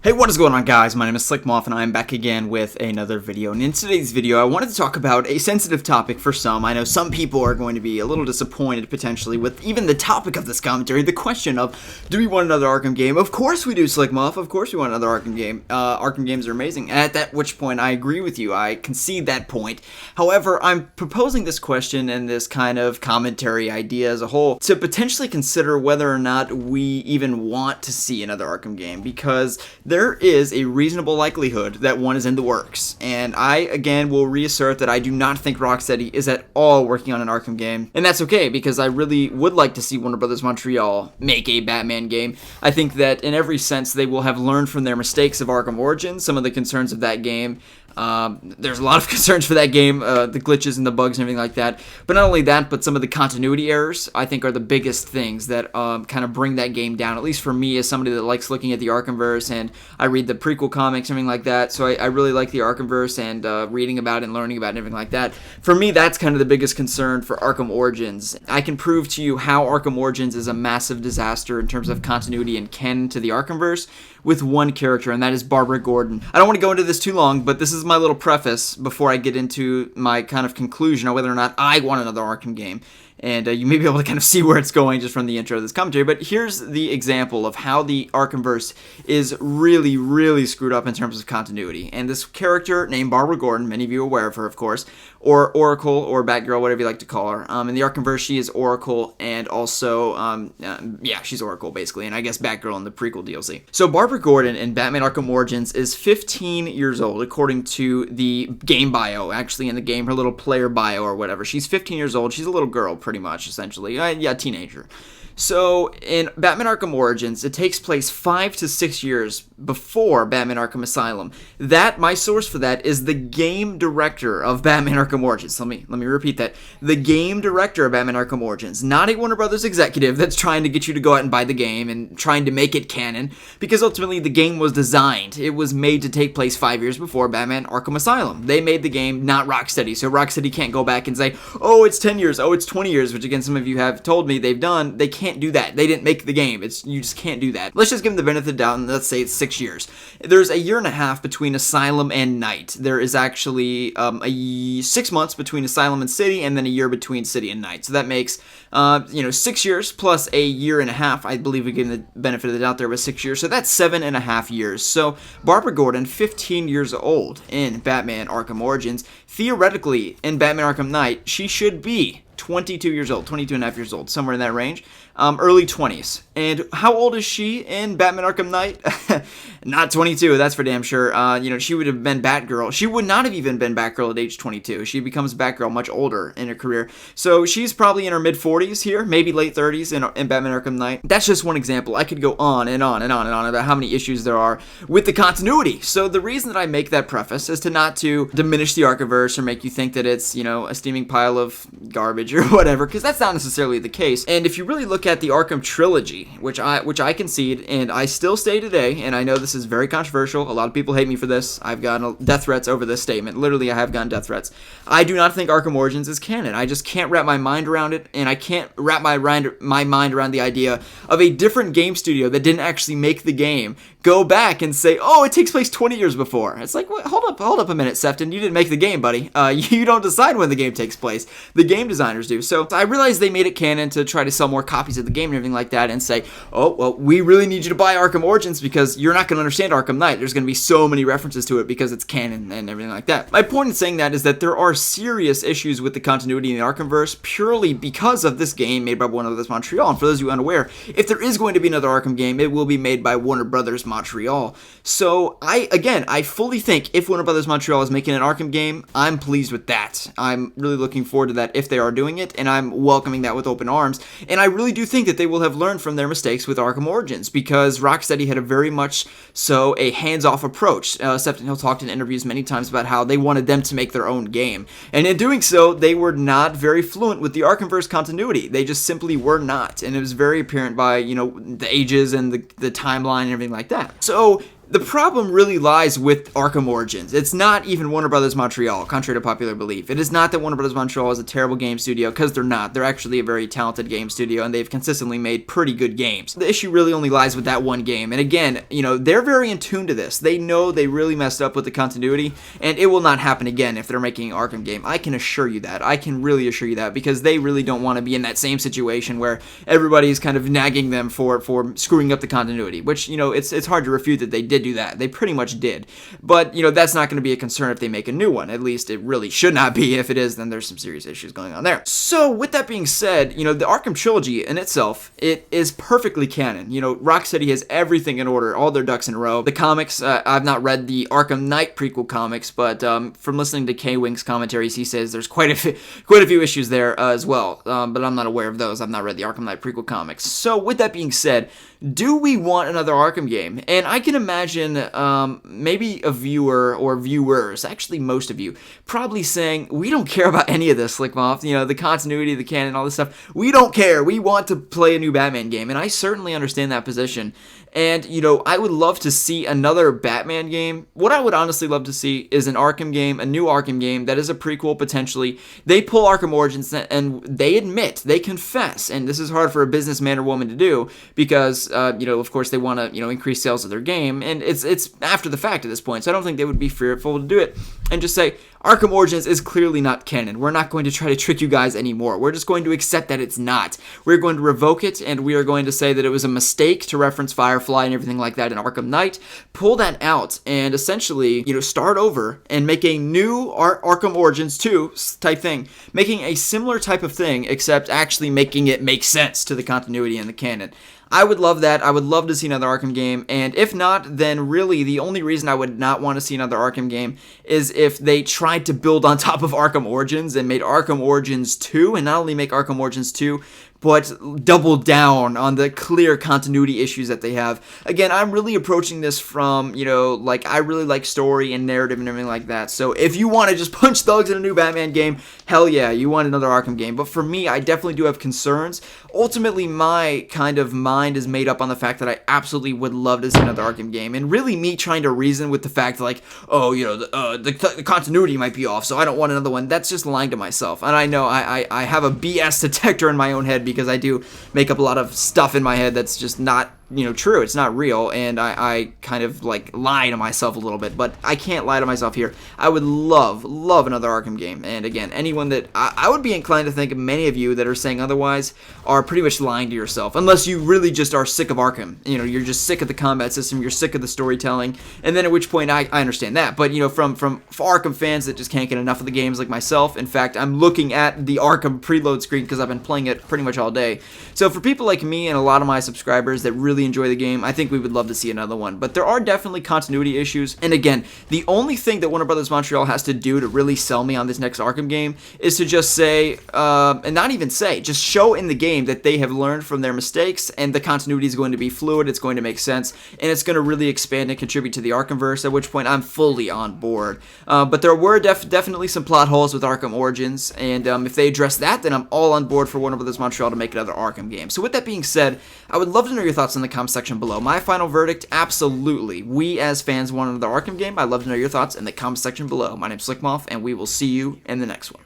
Hey, what is going on, guys? My name is Slickmoth and I'm back again with another video. And in today's video, I wanted to talk about a sensitive topic for some. I know some people are going to be a little disappointed potentially with even the topic of this commentary, the question of, do we want another Arkham game? Of course we do, Slickmoth. Of course we want another Arkham game. Arkham games are amazing. And at that which point, I agree with you. I concede that point. However, I'm proposing this question and this kind of commentary idea as a whole to potentially consider whether or not we even want to see another Arkham game, because there is a reasonable likelihood that one is in the works, and I, again, will reassert that I do not think Rocksteady is at all working on an Arkham game, and that's okay, because I really would like to see Warner Bros. Montreal make a Batman game. I think that in every sense they will have learned from their mistakes of Arkham Origins, some of the concerns of that game. There's a lot of concerns for that game, the glitches and the bugs and everything like that. But not only that, but some of the continuity errors, I think, are the biggest things that kind of bring that game down, at least for me as somebody that likes looking at the Arkhamverse, and I read the prequel comics and everything like that, so I really like the Arkhamverse and reading about it and learning about it and everything like that. For me, that's kind of the biggest concern for Arkham Origins. I can prove to you how Arkham Origins is a massive disaster in terms of continuity and canon to the Arkhamverse, with one character, and that is Barbara Gordon. I don't want to go into this too long, but this is my little preface before I get into my kind of conclusion on whether or not I want another Arkham game. And you may be able to kind of see where it's going just from the intro of this commentary, but here's the example of how the Arkhamverse is really, really screwed up in terms of continuity. And this character named Barbara Gordon, many of you are aware of her, of course, or Oracle, or Batgirl, whatever you like to call her. In the Arkhamverse, she is Oracle, and also, she's Oracle, basically, and I guess Batgirl in the prequel DLC. So Barbara Gordon in Batman Arkham Origins is 15 years old, according to the game bio, actually in the game, her little player bio or whatever. She's 15 years old, she's a little girl, pretty much, essentially. Teenager. So, in Batman Arkham Origins, it takes place 5 to 6 years before Batman Arkham Asylum. My source for that is the game director of Batman Arkham Origins. Let me repeat that. The game director of Batman Arkham Origins, not a Warner Brothers executive that's trying to get you to go out and buy the game and trying to make it canon, because ultimately the game was designed. It was made to take place 5 years before Batman Arkham Asylum. They made the game, not Rocksteady, so Rocksteady can't go back and say, oh, it's 10 years, oh, it's 20 years, which again, some of you have told me they've done. They can't do that. They didn't make the game. You just can't do that. Let's just give them the benefit of the doubt, and let's say it's 6 years. There's a year and a half between Asylum and Night. There is actually 6 months between Asylum and City, and then a year between City and Night. So that makes 6 years plus a year and a half. I believe we gave them the benefit of the doubt there was 6 years. So that's 7.5 years. So Barbara Gordon, 15 years old in Batman Arkham Origins, theoretically in Batman Arkham Knight, she should be 22 years old, 22 and a half years old, somewhere in that range, early 20s. And how old is she in Batman Arkham Knight? Not 22, that's for damn sure. She would have been Batgirl. She would not have even been Batgirl at age 22. She becomes Batgirl much older in her career. So she's probably in her mid-40s here, maybe late 30s in Batman Arkham Knight. That's just one example. I could go on and on and on and on about how many issues there are with the continuity. So the reason that I make that preface is not to diminish the Arkhamverse or make you think that it's, a steaming pile of garbage or whatever, because that's not necessarily the case. And if you really look at the Arkham trilogy, which I concede, and I still say today, and I know this is very controversial, a lot of people hate me for this, I've gotten death threats over this statement, literally I have gotten death threats. I do not think Arkham Origins is canon. I just can't wrap my mind around it, and I can't wrap my mind around the idea of a different game studio that didn't actually make the game go back and say, oh, it takes place 20 years before. It's like, wait, hold up a minute, Sefton, you didn't make the game, buddy. You don't decide when the game takes place. The game designers do. So I realize they made it canon to try to sell more copies of the game and everything like that, and say, oh, well, we really need you to buy Arkham Origins because you're not going to understand Arkham Knight. There's going to be so many references to it because it's canon and everything like that. My point in saying that is that there are serious issues with the continuity in the Arkhamverse purely because of this game made by Warner Bros. Montreal. And for those of you unaware, if there is going to be another Arkham game, it will be made by Warner Bros. Montreal. So I fully think if Warner Bros. Montreal is making an Arkham game, I'm pleased with that. I'm really looking forward to that if they are doing it, and I'm welcoming that with open arms. And I really do think that they will have learned from their mistakes with Arkham Origins, because Rocksteady had a very much so a hands-off approach. Sefton Hill talked in interviews many times about how they wanted them to make their own game. And in doing so, they were not very fluent with the Arkhamverse continuity. They just simply were not. And it was very apparent by, the ages and the timeline and everything like that. So The problem really lies with Arkham Origins. It's not even Warner Bros. Montreal, contrary to popular belief. It is not that Warner Bros. Montreal is a terrible game studio, because they're not. They're actually a very talented game studio, and they've consistently made pretty good games. The issue really only lies with that one game. And again, they're very in tune to this. They know they really messed up with the continuity, and it will not happen again if they're making an Arkham game. I can assure you that. I can really assure you that, because they really don't want to be in that same situation where everybody's kind of nagging them for screwing up the continuity, which, it's hard to refute that they did do that. They pretty much did. But, that's not going to be a concern if they make a new one. At least it really should not be. If it is, then there's some serious issues going on there. So, with that being said, the Arkham trilogy in itself, it is perfectly canon. Rocksteady has everything in order, all their ducks in a row. The comics, I've not read the Arkham Knight prequel comics, but from listening to K-Wing's commentaries, he says there's quite a few issues there as well. But I'm not aware of those. I've not read the Arkham Knight prequel comics. So, with that being said, do we want another Arkham game? And I can imagine maybe a viewer or viewers, actually most of you, probably saying, we don't care about any of this, Slickmoth, the continuity, the canon, all this stuff. We don't care. We want to play a new Batman game. And I certainly understand that position. And, I would love to see another Batman game. What I would honestly love to see is an Arkham game, a new Arkham game that is a prequel potentially. They pull Arkham Origins and they admit, they confess, and this is hard for a businessman or woman to do because, of course they want to, increase sales of their game, and it's after the fact at this point, so I don't think they would be fearful to do it, and just say, Arkham Origins is clearly not canon. We're not going to try to trick you guys anymore. We're just going to accept that it's not. We're going to revoke it, and we are going to say that it was a mistake to reference Firefly and everything like that in Arkham Knight. Pull that out and essentially, start over and make a new Arkham Origins 2 type thing. Making a similar type of thing, except actually making it make sense to the continuity and the canon. I would love that. I would love to see another Arkham game, and if not, then really the only reason I would not want to see another Arkham game is if they tried to build on top of Arkham Origins and made Arkham Origins 2, and not only make Arkham Origins 2, but double down on the clear continuity issues that they have. Again, I'm really approaching this from, I really like story and narrative and everything like that. So if you want to just punch thugs in a new Batman game, hell yeah, you want another Arkham game. But for me, I definitely do have concerns. Ultimately, my kind of mind is made up on the fact that I absolutely would love to see another Arkham game. And really me trying to reason with the fact the continuity might be off, so I don't want another one. That's just lying to myself. And I know I have a BS detector in my own head because I do make up a lot of stuff in my head that's just not true. It's not real, and I kind of lie to myself a little bit, but I can't lie to myself here. I would love another Arkham game, and again, anyone that I would be inclined to think many of you that are saying otherwise are pretty much lying to yourself, unless you really just are sick of Arkham. You're just sick of the combat system, you're sick of the storytelling, and then at which point I understand that, but from Arkham fans that just can't get enough of the games like myself. In fact, I'm looking at the Arkham preload screen because I've been playing it pretty much all day. So for people like me and a lot of my subscribers that really enjoy the game, I think we would love to see another one. But there are definitely continuity issues. And again, the only thing that Warner Bros. Montreal has to do to really sell me on this next Arkham game is to just say, and not even say, just show in the game that they have learned from their mistakes and the continuity is going to be fluid, it's going to make sense, and it's going to really expand and contribute to the Arkhamverse, at which point I'm fully on board. But there were definitely some plot holes with Arkham Origins, and if they address that, then I'm all on board for Warner Bros. Montreal to make another Arkham game. So with that being said, I would love to know your thoughts in the comment section below. My final verdict, absolutely. We as fans want another Arkham game. I'd love to know your thoughts in the comment section below. My name's Slickmoth, and we will see you in the next one.